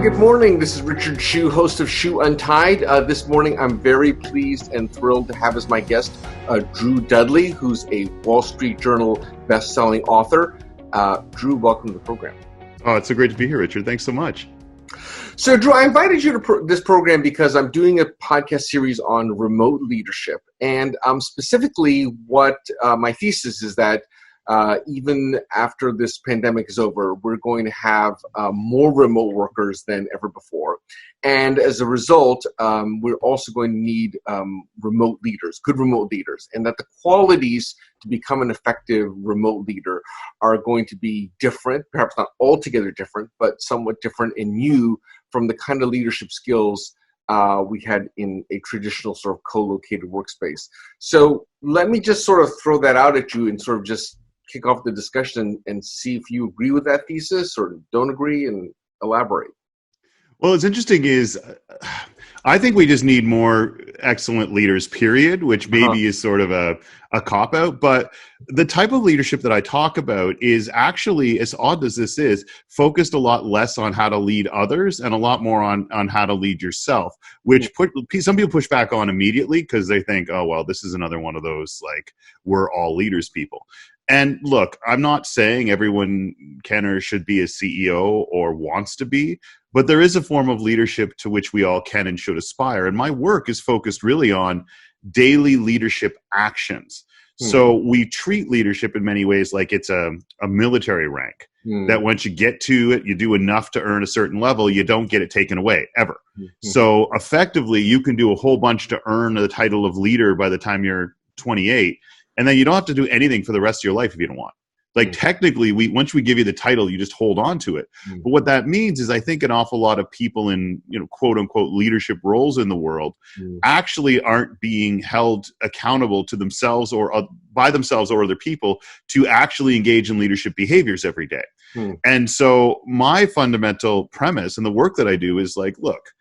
good morning. This is Richard Hsu, host of Hsu Untied. This morning, I'm very pleased and thrilled to have as my guest Drew Dudley, who's a Wall Street Journal best-selling author. Drew, welcome to the program. Oh, it's so great to be here, Richard. Thanks so much. So, Drew, I invited you to this program because I'm doing a podcast series on remote leadership. And specifically what my thesis is that even after this pandemic is over, we're going to have more remote workers than ever before. And as a result, we're also going to need remote leaders, good remote leaders, and that the qualities to become an effective remote leader are going to be different, perhaps not altogether different, but somewhat different and new from the kind of leadership skills we had in a traditional sort of co-located workspace. So let me just sort of throw that out at you and sort of just kick off the discussion and see if you agree with that thesis or don't agree, and elaborate. Well, what's interesting is I think we just need more excellent leaders, period, which maybe is sort of a cop-out. But the type of leadership that I talk about is actually, as odd as this is, focused a lot less on how to lead others and a lot more on how to lead yourself, which some people push back on immediately because they think, oh, well, this is another one of those, like, we're all leaders people. And look, I'm not saying everyone can or should be a CEO or wants to be, but there is a form of leadership to which we all can and should aspire. And my work is focused really on daily leadership actions. So we treat leadership in many ways like it's a military rank, that once you get to it, you do enough to earn a certain level, you don't get it taken away, ever. So effectively, you can do a whole bunch to earn the title of leader by the time you're 28, and then you don't have to do anything for the rest of your life if you don't want. Like, technically, once we give you the title, you just hold on to it. But what that means is I think an awful lot of people in, quote unquote, leadership roles in the world actually aren't being held accountable to themselves or by themselves or other people to actually engage in leadership behaviors every day. And so my fundamental premise and the work that I do is like, look,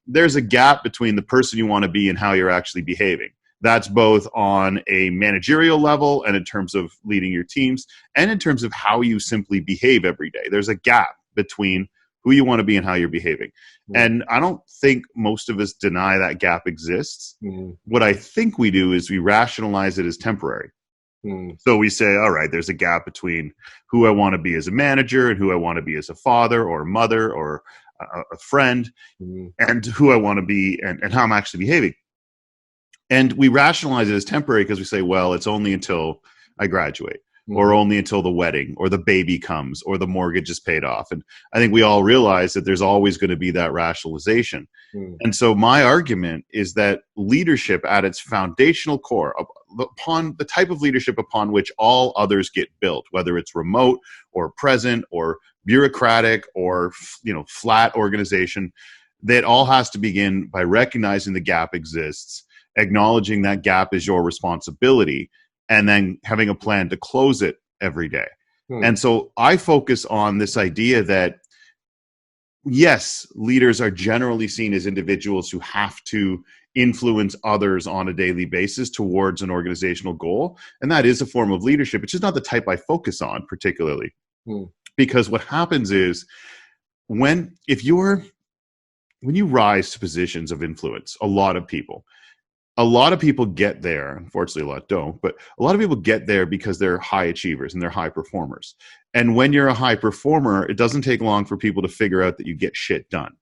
there's a gap between the person you want to be and how you're actually behaving. That's both on a managerial level and in terms of leading your teams and in terms of how you simply behave every day. There's a gap between who you want to be and how you're behaving. And I don't think most of us deny that gap exists. What I think we do is we rationalize it as temporary. So we say, all right, there's a gap between who I want to be as a manager and who I want to be as a father or a mother or a friend and who I want to be and how I'm actually behaving. And we rationalize it as temporary because we say, well, it's only until I graduate or only until the wedding or the baby comes or the mortgage is paid off. And I think we all realize that there's always going to be that rationalization. And so my argument is that leadership at its foundational core, upon the type of leadership upon which all others get built, whether it's remote or present or bureaucratic or flat organization, that all has to begin by recognizing the gap exists, acknowledging that gap is your responsibility, and then having a plan to close it every day. And so I focus on this idea that, yes, leaders are generally seen as individuals who have to influence others on a daily basis towards an organizational goal. And that is a form of leadership. It's just not the type I focus on particularly. Because what happens is when you rise to positions of influence, a lot of people get there. Unfortunately, a lot don't, but a lot of people get there because they're high achievers and they're high performers. And when you're a high performer, it doesn't take long for people to figure out that you get shit done.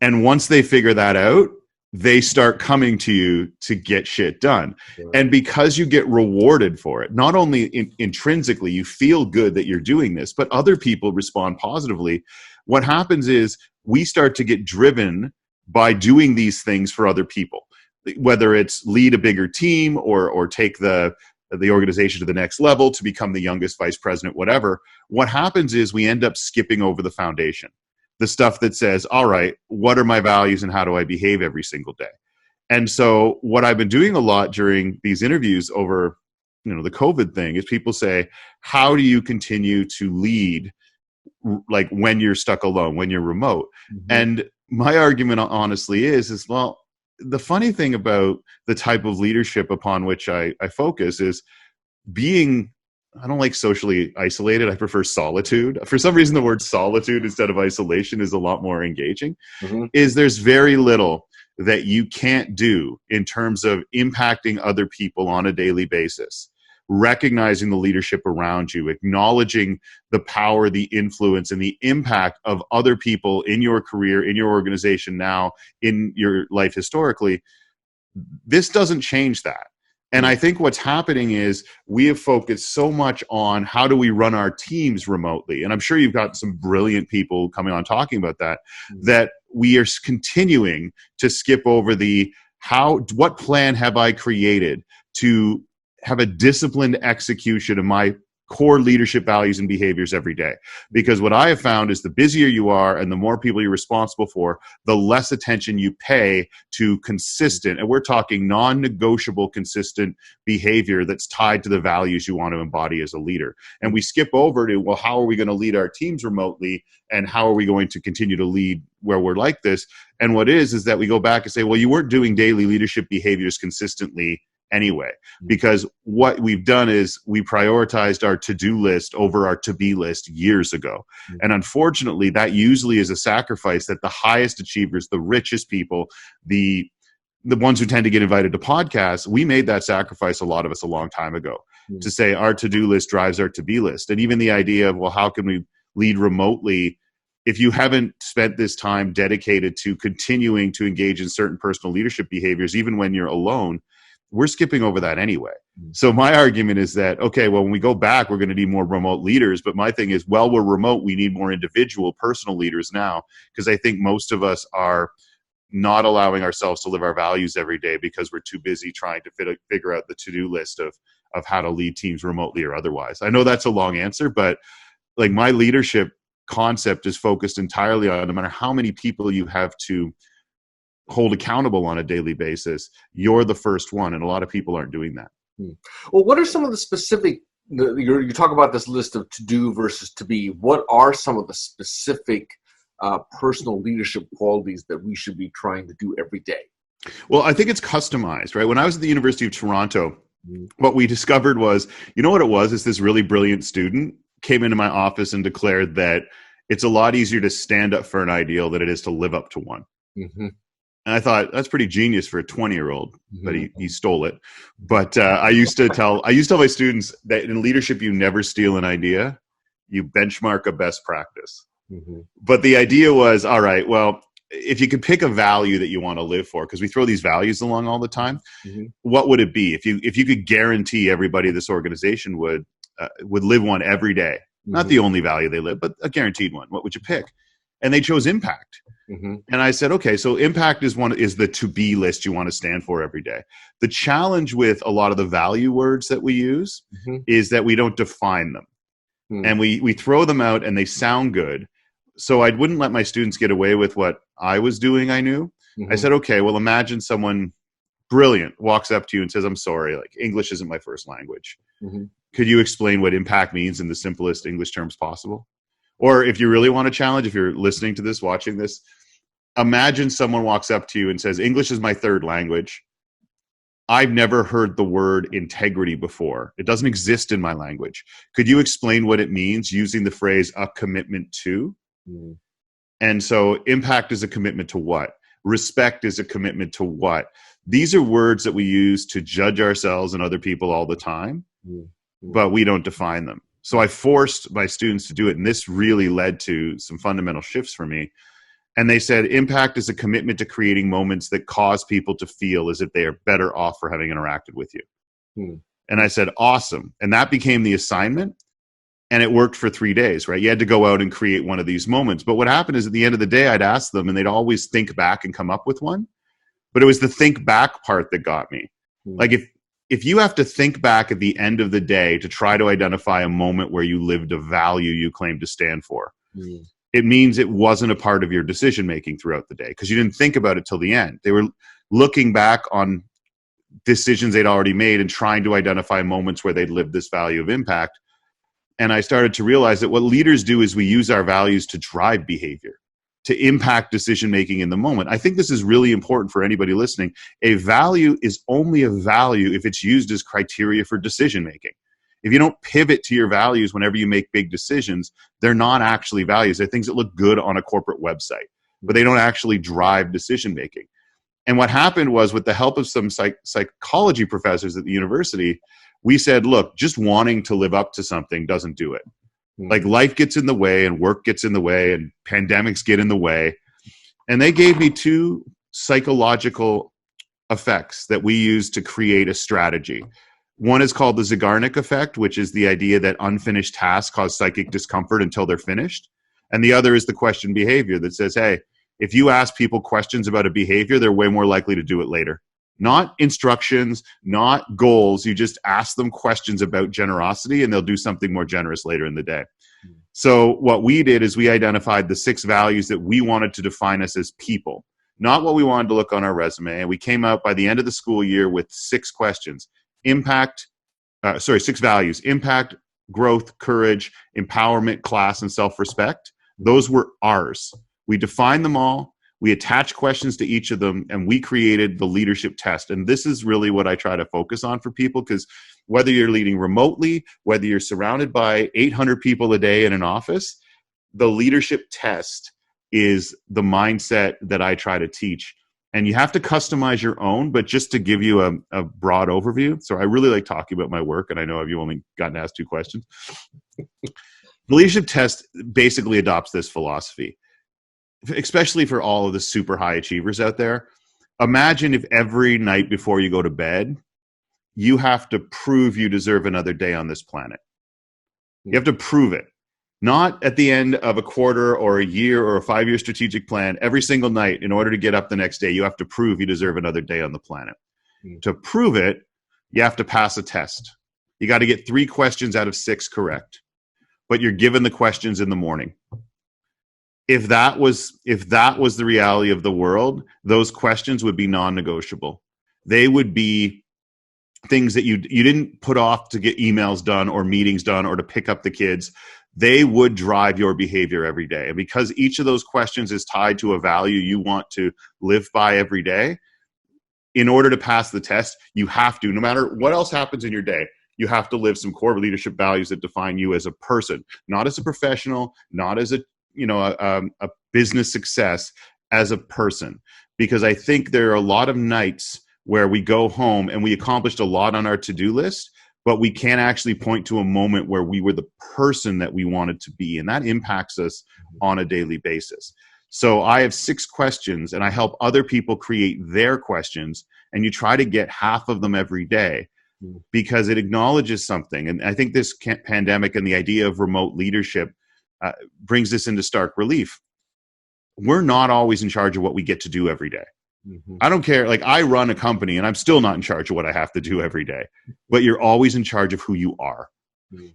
And once they figure that out, they start coming to you to get shit done. And because you get rewarded for it, not only intrinsically, you feel good that you're doing this, but other people respond positively. What happens is we start to get driven by doing these things for other people, whether it's lead a bigger team or take the organization to the next level to become the youngest vice president, whatever. What happens is we end up skipping over the foundation, the stuff that says, all right, what are my values and how do I behave every single day? And so what I've been doing a lot during these interviews over, the COVID thing is people say, how do you continue to lead like when you're stuck alone, when you're remote? And my argument honestly is well, the funny thing about the type of leadership upon which I focus is being I don't like socially isolated. I prefer solitude. For some reason, the word solitude instead of isolation is a lot more engaging. Mm-hmm. Is there's very little that you can't do in terms of impacting other people on a daily basis, recognizing the leadership around you, acknowledging the power, the influence, and the impact of other people in your career, in your organization now, in your life historically. This doesn't change that. And I think what's happening is we have focused so much on how do we run our teams remotely. And I'm sure you've got some brilliant people coming on talking about that, that we are continuing to skip over what plan have I created to have a disciplined execution of my core leadership values and behaviors every day. Because what I have found is the busier you are and the more people you're responsible for, the less attention you pay to consistent, and we're talking non-negotiable consistent behavior that's tied to the values you want to embody as a leader. And we skip over to, well, how are we going to lead our teams remotely? And how are we going to continue to lead where we're like this? And what is that we go back and say, well, you weren't doing daily leadership behaviors consistently anyway, because what we've done is we prioritized our to-do list over our to-be list years ago. And unfortunately, that usually is a sacrifice that the highest achievers, the richest people, the ones who tend to get invited to podcasts, we made that sacrifice, a lot of us, a long time ago, to say our to-do list drives our to-be list. And even the idea of, well, how can we lead remotely if you haven't spent this time dedicated to continuing to engage in certain personal leadership behaviors, even when you're alone, we're skipping over that anyway. So my argument is that, okay, well, when we go back, we're going to need more remote leaders. But my thing is, well, we're remote. We need more individual personal leaders now, because I think most of us are not allowing ourselves to live our values every day because we're too busy trying to figure out the to-do list of how to lead teams remotely or otherwise. I know that's a long answer, but like my leadership concept is focused entirely on, no matter how many people you have to hold accountable on a daily basis, you're the first one, and a lot of people aren't doing that. Well, what are some of the specific, you talk about this list of to do versus to be, what are some of the specific personal leadership qualities that we should be trying to do every day? Well, I think it's customized, right? When I was at the University of Toronto, what we discovered was, you know what it was? Is this really brilliant student came into my office and declared that it's a lot easier to stand up for an ideal than it is to live up to one. And I thought, that's pretty genius for a 20-year-old, but he stole it. But I used to tell my students that in leadership, you never steal an idea, you benchmark a best practice. But the idea was, all right, well, if you could pick a value that you want to live for, because we throw these values along all the time, what would it be? If you could guarantee everybody in this organization would live one every day, not the only value they live, but a guaranteed one, what would you pick? And they chose impact. And I said, okay, so impact is the to-be list you want to stand for every day. The challenge with a lot of the value words that we use is that we don't define them. And we throw them out and they sound good. So I wouldn't let my students get away with what I was doing, I knew. I said, okay, well, imagine someone brilliant walks up to you and says, I'm sorry, like English isn't my first language. Could you explain what impact means in the simplest English terms possible? Or if you really want a challenge, if you're listening to this, watching this, imagine someone walks up to you and says, English is my third language. I've never heard the word integrity before. It doesn't exist in my language. Could you explain what it means using the phrase a commitment to? And so impact is a commitment to what? Respect is a commitment to what? These are words that we use to judge ourselves and other people all the time, but we don't define them. So I forced my students to do it, and this really led to some fundamental shifts for me. And they said, impact is a commitment to creating moments that cause people to feel as if they are better off for having interacted with you. And I said, awesome. And that became the assignment. And it worked for 3 days, right? You had to go out and create one of these moments. But what happened is at the end of the day, I'd ask them, and they'd always think back and come up with one. But it was the think back part that got me. Like if you have to think back at the end of the day to try to identify a moment where you lived a value you claim to stand for, it means it wasn't a part of your decision making throughout the day because you didn't think about it till the end. They were looking back on decisions they'd already made and trying to identify moments where they'd lived this value of impact. And I started to realize that what leaders do is we use our values to drive behavior, to impact decision making in the moment. I think this is really important for anybody listening. A value is only a value if it's used as criteria for decision making. If you don't pivot to your values whenever you make big decisions, they're not actually values. They're things that look good on a corporate website, but they don't actually drive decision making. And what happened was, with the help of some psychology professors at the university, we said, look, just wanting to live up to something doesn't do it. Like, life gets in the way, and work gets in the way, and pandemics get in the way. And they gave me 2 psychological effects that we use to create a strategy. One is called the Zeigarnik effect, which is the idea that unfinished tasks cause psychic discomfort until they're finished. And the other is the question behavior that says, hey, if you ask people questions about a behavior, they're way more likely to do it later. Not instructions, not goals. You just ask them questions about generosity, and they'll do something more generous later in the day. So what we did is we identified the 6 values that we wanted to define us as people, not what we wanted to look on our resume. And we came out by the end of the school year with 6 questions. 6 values: impact, growth, courage, empowerment, class, and self-respect. Those were ours. We defined them all. We attached questions to each of them, and we created the leadership test. And this is really what I try to focus on for people, because whether you're leading remotely, whether you're surrounded by 800 people a day in an office, the leadership test is the mindset that I try to teach. And you have to customize your own, but just to give you a broad overview. So I really like talking about my work, and I know you've only gotten asked 2 questions. The leadership test basically adopts this philosophy, especially for all of the super high achievers out there. Imagine if every night before you go to bed, you have to prove you deserve another day on this planet. You have to prove it. Not at the end of a quarter or a year or a 5-year strategic plan. Every single night, in order to get up the next day, you have to prove you deserve another day on the planet. To prove it, you have to pass a test. You got to get 3 questions out of 6 correct. But you're given the questions in the morning. If that was the reality of the world, those questions would be non-negotiable. They would be things that you didn't put off to get emails done or meetings done or to pick up the kids. They would drive your behavior every day. And because each of those questions is tied to a value you want to live by every day, in order to pass the test, you have to, no matter what else happens in your day, you have to live some core leadership values that define you as a person, not as a professional, not as a business success, as a person. Because I think there are a lot of nights where we go home and we accomplished a lot on our to-do list, but we can't actually point to a moment where we were the person that we wanted to be. And that impacts us on a daily basis. So I have 6 questions, and I help other people create their questions, and you try to get half of them every day, because it acknowledges something. And I think this pandemic and the idea of remote leadership brings this into stark relief. We're not always in charge of what we get to do every day. I don't care. Like, I run a company and I'm still not in charge of what I have to do every day, but you're always in charge of who you are.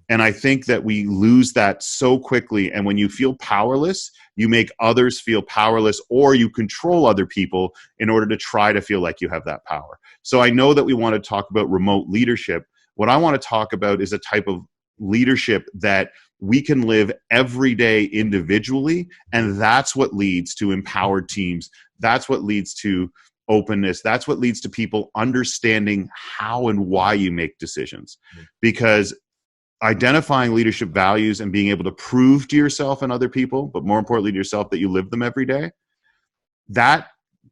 And I think that we lose that so quickly. And when you feel powerless, you make others feel powerless, or you control other people in order to try to feel like you have that power. So I know that we want to talk about remote leadership. What I want to talk about is a type of leadership that we can live every day individually. And that's what leads to empowered teams. That's what leads to openness. That's what leads to people understanding how and why you make decisions. Because identifying leadership values and being able to prove to yourself and other people, but more importantly to yourself, that you live them every day, that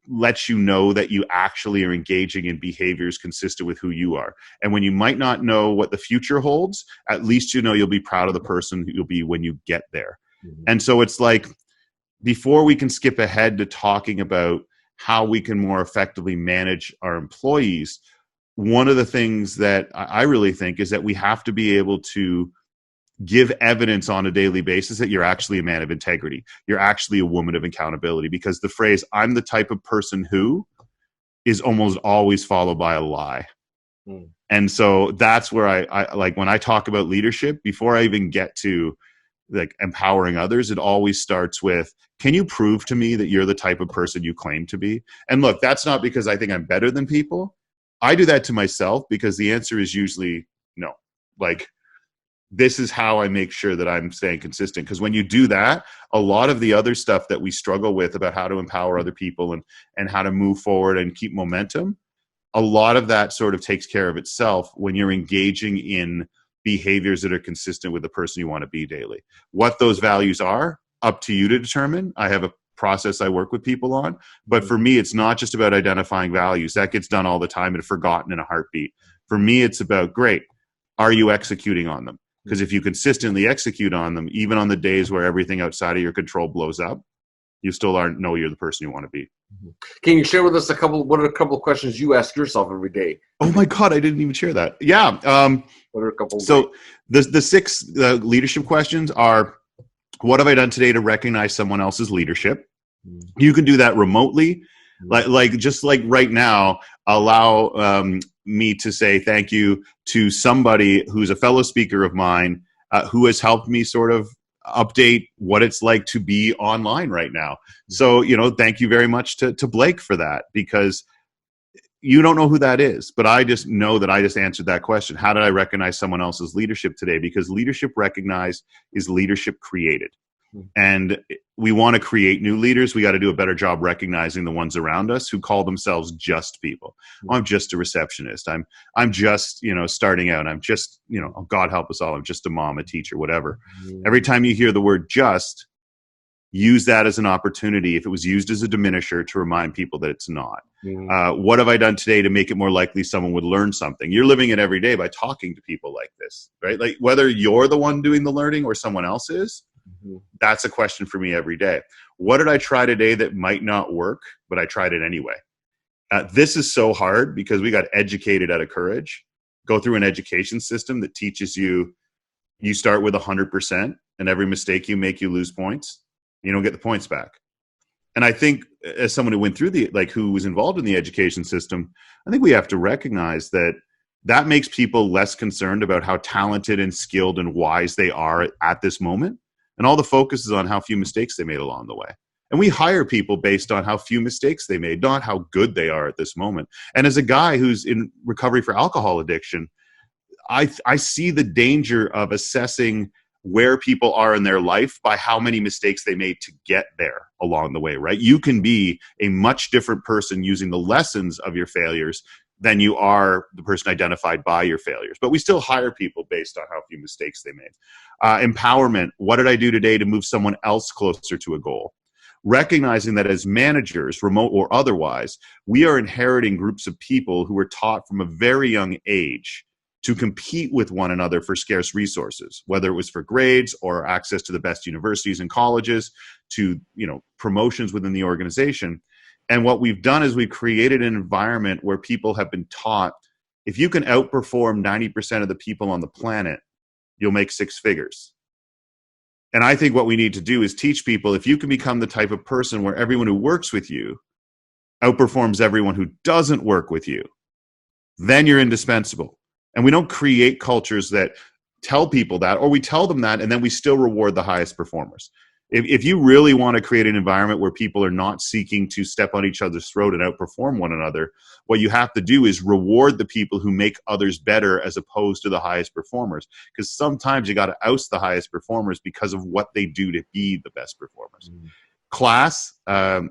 lets you know that you actually are engaging in behaviors consistent with who you are. And when you might not know what the future holds, at least you know you'll be proud of the person you'll be when you get there. And so it's like, before we can skip ahead to talking about how we can more effectively manage our employees, one of the things that I really think is that we have to be able to give evidence on a daily basis that you're actually a man of integrity. You're actually a woman of accountability, because the phrase, I'm the type of person who, is almost always followed by a lie. And so that's where I like, when I talk about leadership, before I even get to like empowering others, it always starts with, can you prove to me that you're the type of person you claim to be? And look, that's not because I think I'm better than people. I do that to myself, because the answer is usually no. Like, this is how I make sure that I'm staying consistent. Because when you do that, a lot of the other stuff that we struggle with about how to empower other people and how to move forward and keep momentum, a lot of that sort of takes care of itself when you're engaging in behaviors that are consistent with the person you want to be daily. What those values are, up to you to determine. I have a process I work with people on, but for me, it's not just about identifying values. That gets done all the time and forgotten in a heartbeat. For me, it's about, great, are you executing on them? Because if you consistently execute on them, even on the days where everything outside of your control blows up, you still know you're the person you want to be. Can you share with us what are a couple of questions you ask yourself every day? Oh my God, I didn't even share that. Yeah. What are a couple? So the 6 leadership questions are: what have I done today to recognize someone else's leadership? You can do that remotely. Just like right now, allow me to say thank you to somebody who's a fellow speaker of mine who has helped me sort of update what it's like to be online right now. So, thank you very much to Blake for that, because you don't know who that is, but I just know that I just answered that question. How did I recognize someone else's leadership today? Because leadership recognized is leadership created. And we want to create new leaders. We got to do a better job recognizing the ones around us who call themselves just people. I'm just a receptionist. I'm just, starting out. I'm just, oh, God help us all. I'm just a mom, a teacher, whatever. Every time you hear the word just, use that as an opportunity, if it was used as a diminisher, to remind people that it's not. What have I done today to make it more likely someone would learn something? You're living it every day by talking to people like this, right? Like, whether you're the one doing the learning or someone else is, that's a question for me every day. What did I try today that might not work, but I tried it anyway? This is so hard because we got educated out of courage. Go through an education system that teaches you start with 100%, and every mistake you make, you lose points. You don't get the points back. And I think, as someone who went through who was involved in the education system, I think we have to recognize that makes people less concerned about how talented and skilled and wise they are at this moment. And all the focus is on how few mistakes they made along the way. And we hire people based on how few mistakes they made, not how good they are at this moment. And as a guy who's in recovery for alcohol addiction, I see the danger of assessing where people are in their life by how many mistakes they made to get there along the way, right? You can be a much different person using the lessons of your failures than you are the person identified by your failures. But we still hire people based on how few mistakes they made. Empowerment. What did I do today to move someone else closer to a goal? Recognizing that as managers, remote or otherwise, we are inheriting groups of people who were taught from a very young age to compete with one another for scarce resources, whether it was for grades or access to the best universities and colleges, to promotions within the organization. And what we've done is we've created an environment where people have been taught, if you can outperform 90% of the people on the planet, you'll make 6 figures. And I think what we need to do is teach people, if you can become the type of person where everyone who works with you outperforms everyone who doesn't work with you, then you're indispensable. And we don't create cultures that tell people that, or we tell them that, and then we still reward the highest performers. If you really want to create an environment where people are not seeking to step on each other's throat and outperform one another, what you have to do is reward the people who make others better as opposed to the highest performers. Because sometimes you got to oust the highest performers because of what they do to be the best performers. Class, a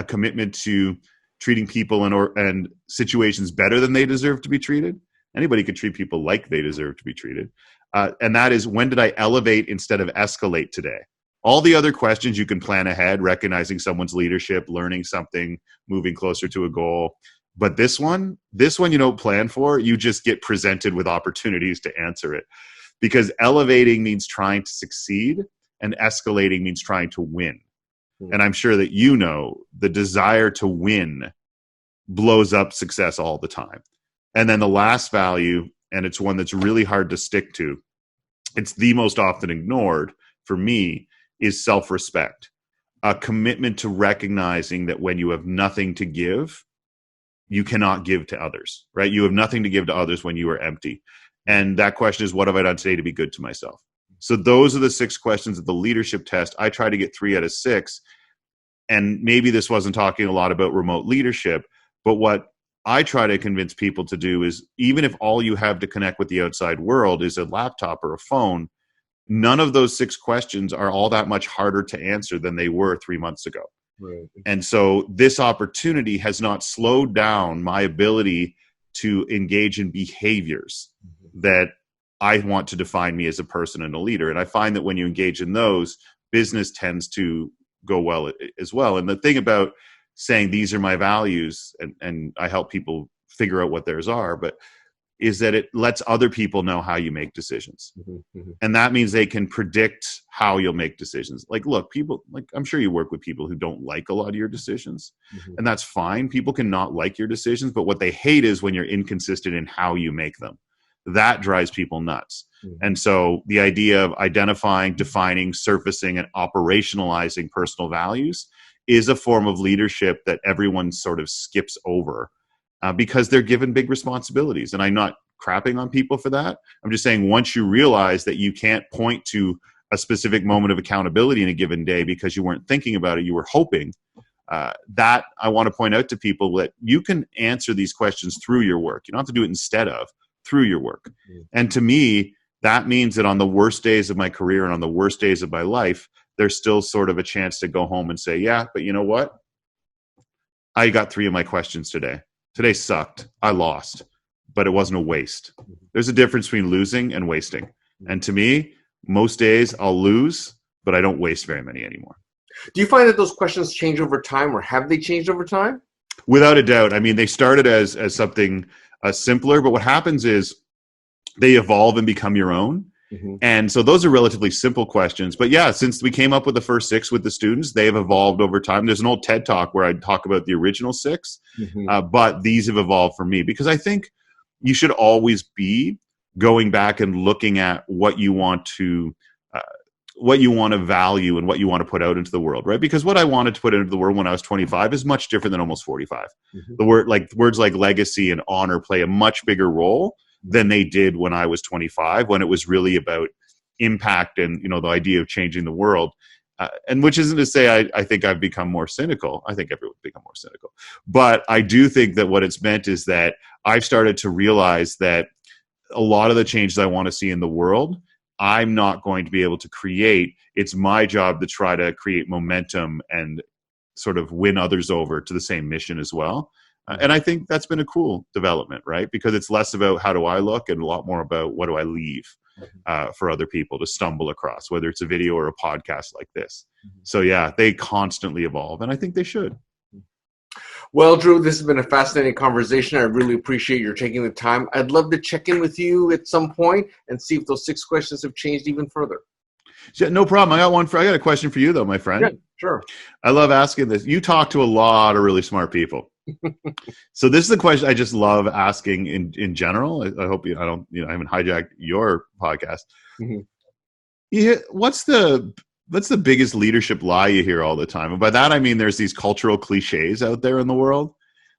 commitment to treating people and situations better than they deserve to be treated. Anybody could treat people like they deserve to be treated. And that is, when did I elevate instead of escalate today? All the other questions you can plan ahead, recognizing someone's leadership, learning something, moving closer to a goal. But this one you don't plan for. You just get presented with opportunities to answer it. Because elevating means trying to succeed, and escalating means trying to win. And I'm sure that the desire to win blows up success all the time. And then the last value, and it's one that's really hard to stick to, it's the most often ignored for me, is self-respect. A commitment to recognizing that when you have nothing to give, you cannot give to others, right? You have nothing to give to others when you are empty. And that question is, what have I done today to be good to myself? So those are the 6 questions of the leadership test. I try to get 3 out of 6. And maybe this wasn't talking a lot about remote leadership, but what I try to convince people to do is, even if all you have to connect with the outside world is a laptop or a phone, none of those 6 questions are all that much harder to answer than they were 3 months ago. Right. And so this opportunity has not slowed down my ability to engage in behaviors that I want to define me as a person and a leader. And I find that when you engage in those, business tends to go well as well. And the thing about saying these are my values, and I help people figure out what theirs are, but is that it lets other people know how you make decisions. Mm-hmm, mm-hmm. And that means they can predict how you'll make decisions. Like, look, people, like, I'm sure you work with people who don't like a lot of your decisions, Mm-hmm. and that's fine. People can not like your decisions, but what they hate is when you're inconsistent in how you make them. That drives people nuts. Mm-hmm. And so the idea of identifying, defining, surfacing, and operationalizing personal values is a form of leadership that everyone sort of skips over. Because they're given big responsibilities. And I'm not crapping on people for that. I'm just saying once you realize that you can't point to a specific moment of accountability in a given day because you weren't thinking about it, you were hoping, that I want to point out to people that you can answer these questions through your work. You don't have to do it instead of, through your work. Mm-hmm. And to me, that means that on the worst days of my career and on the worst days of my life, there's still sort of a chance to go home and say, yeah, but you know what? I got 3 of my questions today. Today sucked. I lost, but it wasn't a waste. There's a difference between losing and wasting. And to me, most days I'll lose, but I don't waste very many anymore. Do you find that those questions change over time, or have they changed over time? Without a doubt. I mean, they started as something simpler, but what happens is they evolve and become your own. Mm-hmm. And so those are relatively simple questions. But yeah, since we came up with the first 6 with the students, they have evolved over time. There's an old TED Talk where I talk about the original 6, mm-hmm. But these have evolved for me because I think you should always be going back and looking at what you want to value and what you want to put out into the world, right? Because what I wanted to put into the world when I was 25 is much different than almost 45. Mm-hmm. Words like legacy and honor play a much bigger role than they did when I was 25, when it was really about impact and, you know, the idea of changing the world. And which isn't to say I think I've become more cynical. I think everyone's become more cynical. But I do think that what it's meant is that I've started to realize that a lot of the changes I want to see in the world, I'm not going to be able to create. It's my job to try to create momentum and sort of win others over to the same mission as well. And I think that's been a cool development, right? Because it's less about how do I look and a lot more about what do I leave for other people to stumble across, whether it's a video or a podcast like this. So yeah, they constantly evolve, and I think they should. Well, Drew, this has been a fascinating conversation. I really appreciate your taking the time. I'd love to check in with you at some point and see if those 6 questions have changed even further. Yeah, no problem. I got a question for you though, my friend. Yeah, sure. I love asking this. You talk to a lot of really smart people. So this is a question I just love asking in general. I hope I haven't hijacked your podcast. Mm-hmm. Yeah, what's the biggest leadership lie you hear all the time? And by that I mean there's these cultural cliches out there in the world,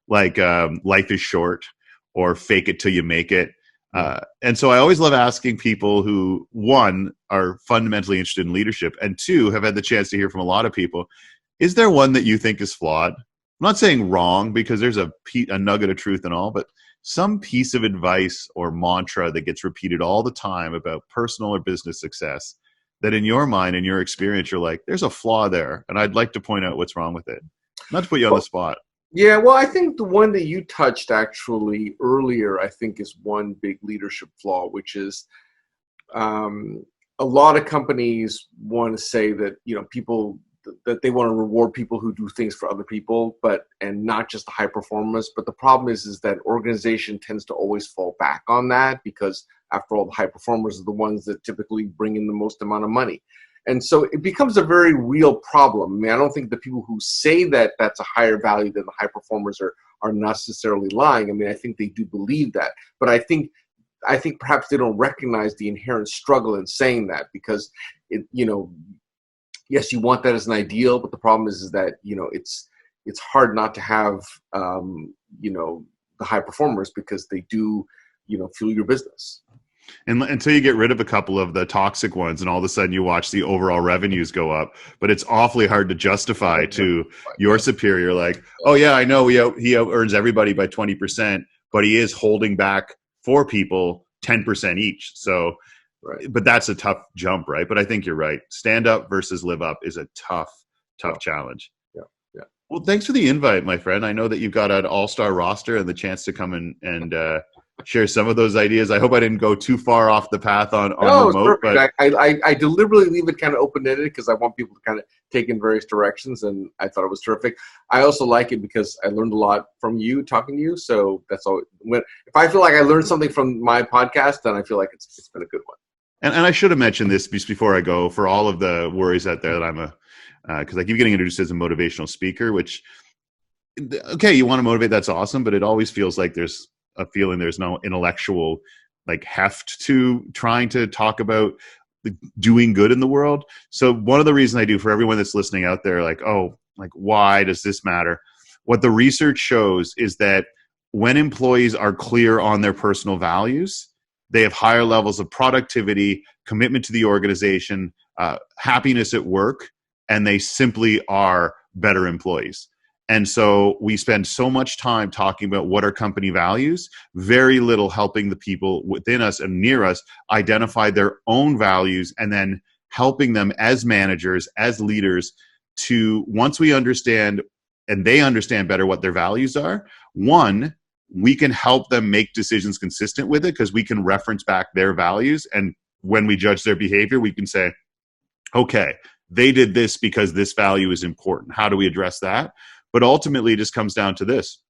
like life is short or fake it till you make it. And so I always love asking people who, 1, are fundamentally interested in leadership, and 2, have had the chance to hear from a lot of people. Is there one that you think is flawed? I'm not saying wrong, because there's a nugget of truth and all, but some piece of advice or mantra that gets repeated all the time about personal or business success that in your mind, in your experience, you're like, there's a flaw there, and I'd like to point out what's wrong with it. Not to put you on the spot. Yeah, well, I think the one that you touched actually earlier, I think, is one big leadership flaw, which is a lot of companies want to say that, you know, people that they want to reward people who do things for other people, and not just the high performers. But the problem is that organization tends to always fall back on that, because after all, the high performers are the ones that typically bring in the most amount of money. And so it becomes a very real problem. I mean, I don't think the people who say that that's a higher value than the high performers are necessarily lying. I mean, I think they do believe that, but I think perhaps they don't recognize the inherent struggle in saying that, because yes, you want that as an ideal, but the problem is that, you know, it's hard not to have, the high performers, because they do, fuel your business. And until you get rid of a couple of the toxic ones, and all of a sudden you watch the overall revenues go up, but it's awfully hard to justify to your superior, like, oh yeah, I know he out earns everybody by 20%, but he is holding back 4 people 10% each. So, right. But that's a tough jump, right? But I think you're right. Stand up versus live up is a tough challenge. Yeah. Well, thanks for the invite, my friend. I know that you've got an all-star roster and the chance to come and share some of those ideas. I hope I didn't go too far off the path on No, it's remote, perfect. but I deliberately leave it kind of open-ended because I want people to kind of take in various directions, and I thought it was terrific. I also like it because I learned a lot from you talking to you, so that's all. If I feel like I learned something from my podcast, then I feel like it's been a good one. and I should have mentioned this just before I go, for all of the worries out there that I'm because I keep getting introduced as a motivational speaker, which, okay, you want to motivate, that's awesome, but it always feels like there's a feeling there's no intellectual like heft to trying to talk about doing good in the world. So one of the reasons I do, for everyone that's listening out there, like, oh, like, why does this matter? What the research shows is that when employees are clear on their personal values, they have higher levels of productivity, commitment to the organization, happiness at work, and they simply are better employees. And so we spend so much time talking about what are company values, very little helping the people within us and near us identify their own values, and then helping them as managers, as leaders, to, once we understand and they understand better what their values are, one, we can help them make decisions consistent with it because we can reference back their values. And when we judge their behavior, we can say, okay, they did this because this value is important. How do we address that? But ultimately, it just comes down to this.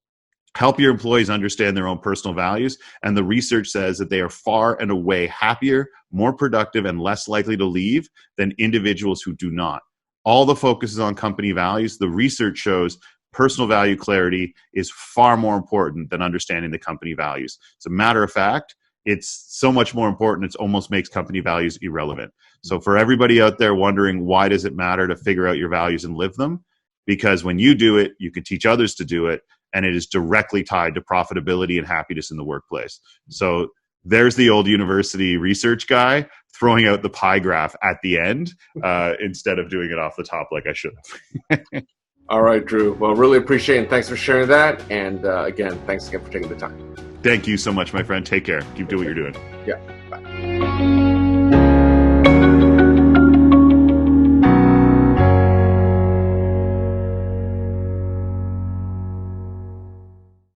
Help your employees understand their own personal values. And the research says that they are far and away happier, more productive, and less likely to leave than individuals who do not. All the focus is on company values. The research shows personal value clarity is far more important than understanding the company values. As a matter of fact, it's so much more important, it almost makes company values irrelevant. So for everybody out there wondering, why does it matter to figure out your values and live them? Because when you do it, you can teach others to do it, and it is directly tied to profitability and happiness in the workplace. So there's the old university research guy throwing out the pie graph at the end instead of doing it off the top like I should have. All right, Drew. Well, really appreciate it, and thanks for sharing that. And again, thanks again for taking the time. Thank you so much, my friend. Take care. Keep doing what you're doing. Yeah. Bye.